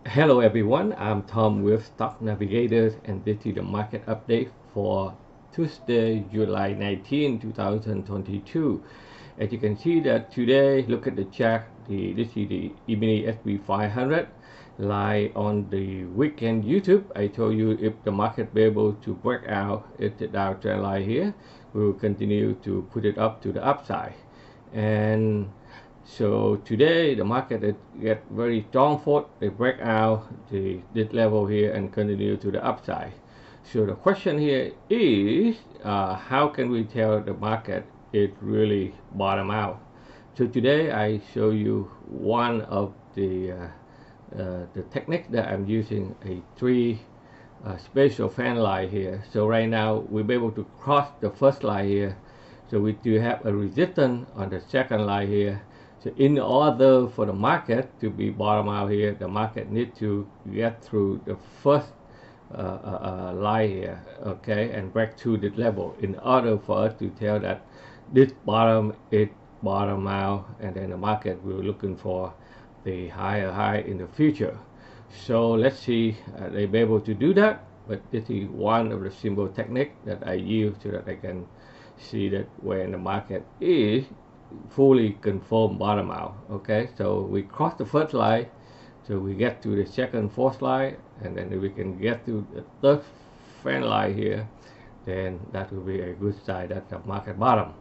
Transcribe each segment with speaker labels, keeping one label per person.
Speaker 1: Hello everyone, I'm Tom with Stock Navigators and this is the market update for Tuesday, July 19, 2022. As you can see that today, look at the chart, this is the E-mini SP 500. Like on the weekend YouTube, I told you if the market be able to break out at the downtrend line here, we will continue to put it up to the upside. And so today the market get very strong forward. They break out this level here and continue to the upside. So the question here is, how can we tell the market it really bottom out? So today I show you one of the technique that I'm using, a three special fan line here. So right now we'll be able to cross the first line here. So we do have a resistance on the second line here. So in order for the market to be bottom out here, the market needs to get through the first line here, okay, and break through this level in order for us to tell that this bottom is bottom out, and then the market will looking for the higher high in the future. So let's see, they be able to do that. But this is one of the simple technique that I use so that I can see that when the market is fully confirmed bottom out. Okay, so we cross the first line, so we get to the second, fourth line, and then we can get to the third fan line here. Then that will be a good sign that the market bottom.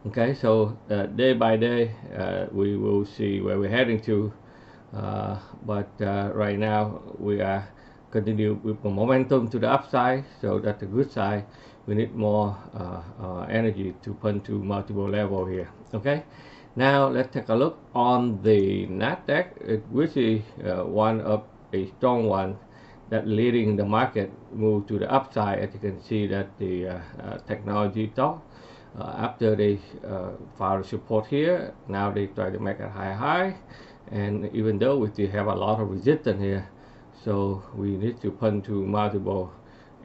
Speaker 1: Okay, so day by day we will see where we're heading to. But right now we are continue with the momentum to the upside, so that's a good side. We need more energy to punch to multiple level here. Okay, now let's take a look on the Nasdaq, which is one of a strong one that leading the market move to the upside. As you can see that the technology stock, after they found support here, now they try to make a high, and even though we still have a lot of resistance here, so we need to punch to multiple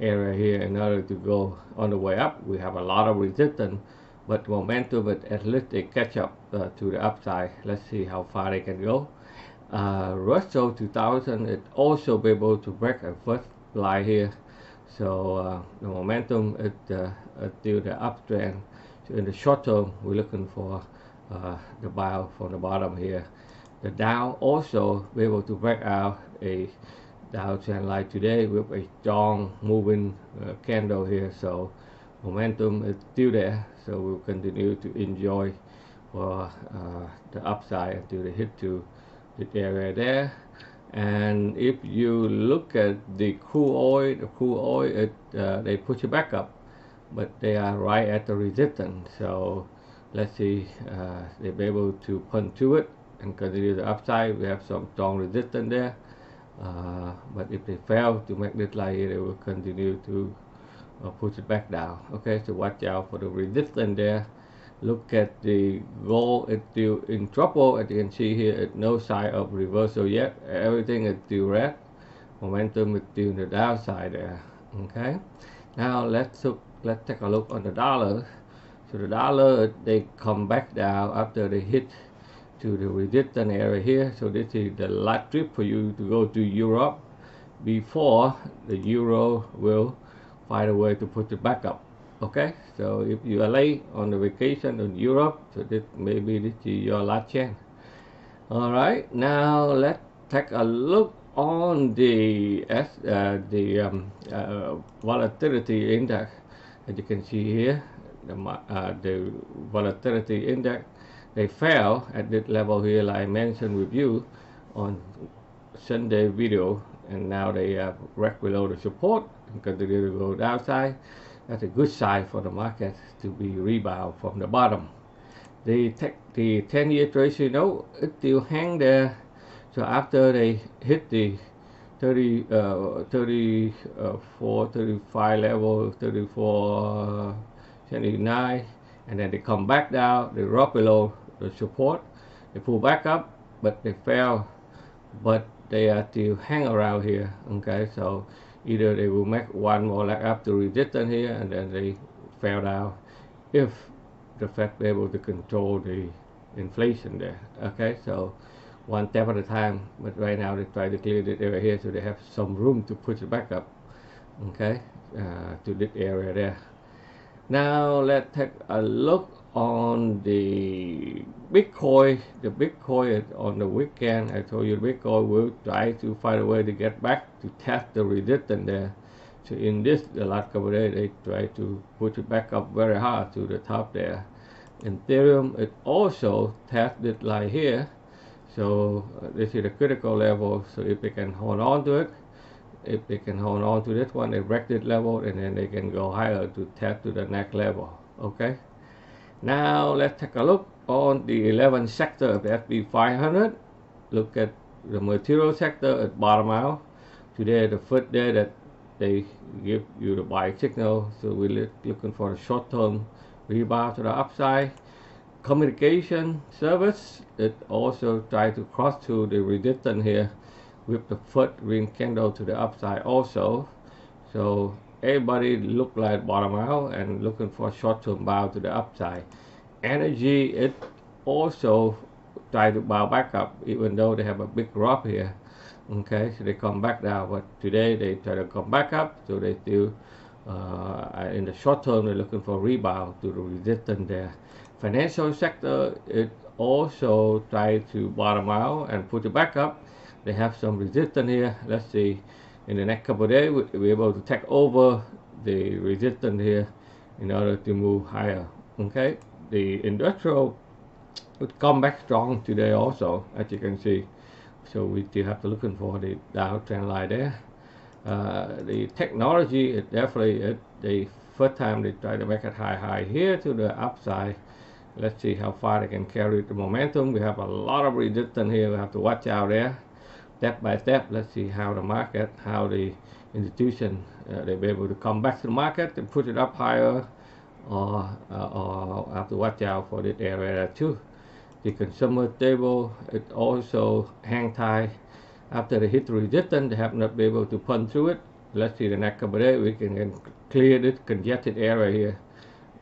Speaker 1: area here in order to go on the way up. We have a lot of resistance, but momentum, but at least they catch up to the upside. Let's see how far they can go. Russell 2000 is also be able to break a first line here, so the momentum is still the uptrend. So in the short term, we're looking for the buy from the bottom here. The Dow also be able to break out a downtrend line today with a strong moving candle here. So momentum is still there. So we'll continue to enjoy for the upside until they hit to the area there. And if you look at the crude oil, they push it back up, but they are right at the resistance. So let's see, they be able to punch to it and continue the upside. We have some strong resistance there, but if they fail to make this line here, they will continue to push it back down. Okay, so watch out for the resistance there. Look at the gold, it's still in trouble. As you can see here, it's no sign of reversal yet. Everything is still red. Momentum is still in the downside there. Okay, now let's take a look on the dollar. So the dollar, they come back down after they hit to the resistance area here. So this is the last trip for you to go to Europe before the euro will find a way to put it back up. Okay, so if you are late on the vacation in Europe, so this maybe this is your last chance. All right, now let's take a look on the volatility index. As you can see here, the volatility index, they fell at this level here, like I mentioned with you on Sunday video, and now they have wrecked below the support and continue to go downside. That's a good sign for the market to be rebound from the bottom. The 10-year Treasury note, it still hang there. So after they hit the 34, 35 level, 34, 79, and then they come back down, they drop below the support, they pull back up, but they fell, but they are still hang around here. Okay, so either they will make one more leg up to resistance here, and then they fell down if the Fed be able to control the inflation there. Okay, so one step at a time. But right now they try to clear that area here, so they have some room to push it back up. Okay, to this area there. Now let's take a look on the Bitcoin. The Bitcoin on the weekend, I told you Bitcoin will try to find a way to get back to test the resistance there. So in this, the last couple of days, they try to push it back up very hard to the top there. Ethereum, it also tested line here. So this is the critical level. So if they can hold on to it, if they can hold on to this one, they break this level, and then they can go higher to test to the next level. Okay. Now let's take a look on the 11 sector of the S&P 500. Look at the material sector at bottom out. Today, the first day that they give you the buy signal, so we're looking for a short-term rebound to the upside. Communication service, it also tried to cross to the resistance here with the first green candle to the upside also. So everybody look like bottom out and looking for a short-term bow to the upside. Energy, it also tried to bow back up even though they have a big drop here. Okay, so they come back down, but today they try to come back up, so they still in the short term they're looking for a rebound to the resistance there. Financial sector, it also tried to bottom out and put it back up. They have some resistance here. Let's see, in the next couple of days we'll be able to take over the resistance here in order to move higher. Okay, the industrial would come back strong today also, as you can see. So we still have to looking for the downtrend line there. The technology, it definitely the first time they try to make it high here to the upside. Let's see how far they can carry the momentum. We have a lot of resistance here. We have to watch out there, step by step. Let's see how the market, how the institution, they'll be able to come back to the market and put it up higher, or have to watch out for this area too. The consumer stable, it also hang tight. After they hit the resistance, they have not been able to punch through it. Let's see the next couple of days we can clear this congested area here,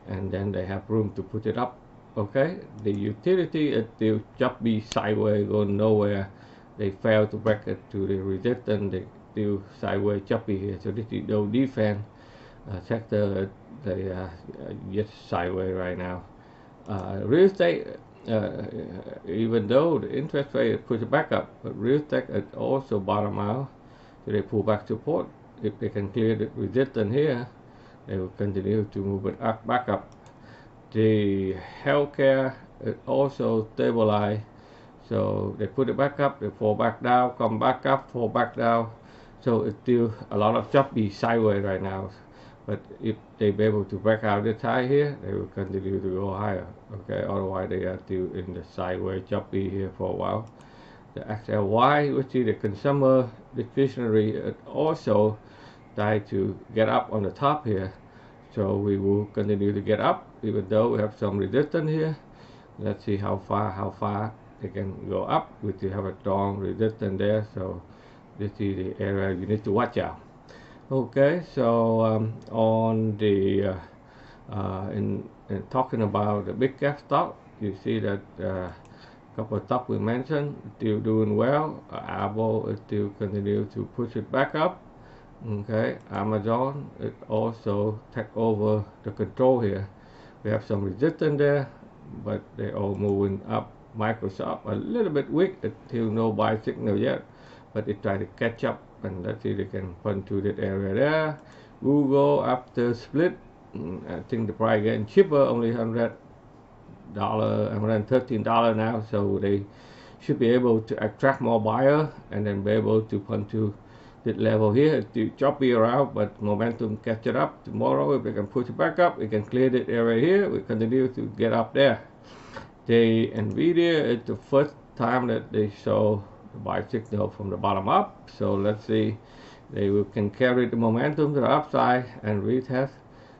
Speaker 1: and then they have room to put it up. Okay, the utility is still choppy sideways, going nowhere. They failed to break it to the resistance. They still sideways choppy here. So this is no defense sector. They just sideways right now. Real estate, even though the interest rate pushed back up, but real estate is also bottom out. So they pull back support. If they can clear the resistance here, they will continue to move it up, back up. The healthcare is also stabilized. So they put it back up, they fall back down, come back up, fall back down. So it's still a lot of choppy sideways right now. But if they be able to break out this high here, they will continue to go higher. Okay, otherwise they are still in the sideways choppy here for a while. The XLY, which is the consumer discretionary, it also tried to get up on the top here. So we will continue to get up, even though we have some resistance here. Let's see how far they can go up. We still have a strong resistance there, so this is the area you need to watch out. Okay, so on the in talking about the big cap stock, you see that a couple of stocks we mentioned still doing well. Apple is still continue to push it back up. Okay, Amazon, it also take over the control here. We have some resistance there, but they all moving up. Microsoft a little bit weak, still no buy signal yet, but they try to catch up, and let's see if they can punch to that area there. Google, after split, I think the price getting cheaper, only $113 now, so they should be able to attract more buyer and then be able to punch to this level here. To choppy around, but momentum catch it up. Tomorrow, if they can push it back up, we can clear that area here. We continue to get up there. The Nvidia is the first time that they show the buy signal from the bottom up. So let's see, they can carry the momentum to the upside and retest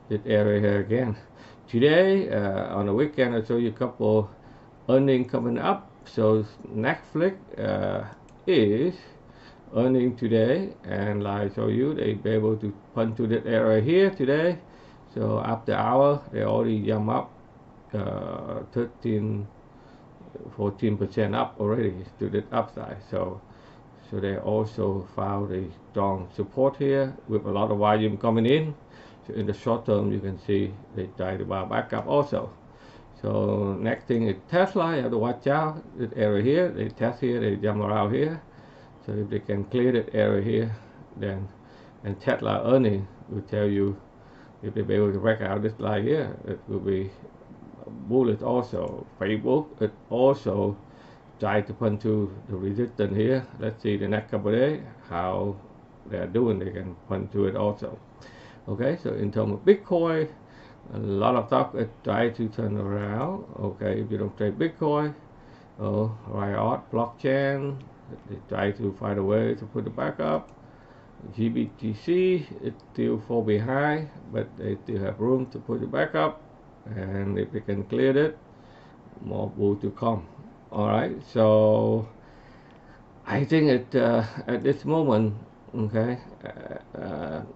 Speaker 1: this area here again. Today, on the weekend, I show you a couple earnings coming up. So Netflix is earning today, and like I show you, they be able to punch to that area here today. So after hour, they already jump up 13 14% up already to the upside. So they also found a strong support here with a lot of volume coming in. So in the short term, you can see they try to buy back up also. So next thing is Tesla. You have to watch out this area here. They test here, they jump around here. So if they can clear that area here, then and Tesla earning will tell you if they be able to break out this line here, it will be bullish also. Facebook, it also try to punch to the resistance here. Let's see the next couple of days how they are doing. They can punch to it also. Okay, so in terms of Bitcoin, a lot of talk try to turn around. Okay, if you don't trade Bitcoin, Riot, blockchain, they try to find a way to put it back up. GBTC is still fall behind, but they still have room to put it back up, and if they can clear it, more bull to come. All right, so I think at this moment, okay,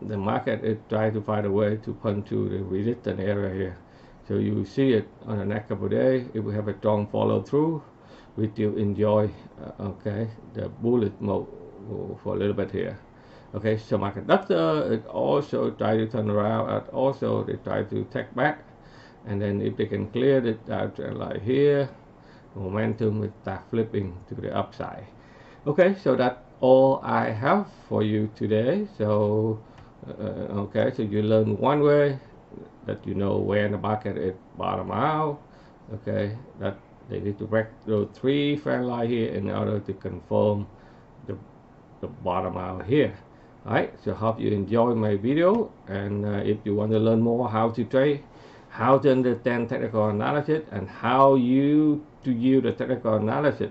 Speaker 1: the market is trying to find a way to punch to the resistance area here. So you see it on the next couple of days. If we have a strong follow through, we still enjoy okay, the bullish mode for a little bit here. Okay, so semiconductor it also try to turn around, and also they try to take back, and then if they can clear it downtrend like here, momentum will start flipping to the upside. Okay, so that's all I have for you today. So okay, so you learn one way that you know where the market is bottom out. Okay, that they need to break those three fan line here in order to confirm the bottom out here. Alright, so hope you enjoy my video, and if you want to learn more how to trade, how to understand technical analysis, and how you to use the technical analysis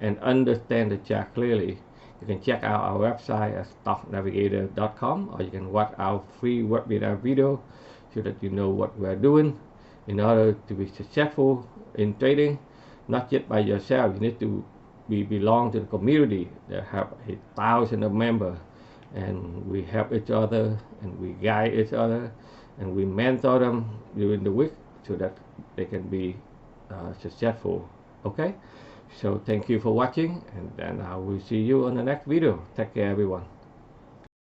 Speaker 1: and understand the chart clearly, you can check out our website at stocknavigator.com, or you can watch our free webinar video so that you know what we are doing in order to be successful in trading, not just by yourself. You need to belong to the community that have 1,000 of members, and we help each other, and we guide each other, and we mentor them during the week so that they can be successful. Okay, so thank you for watching, and then I will see you on the next video. Take care, everyone.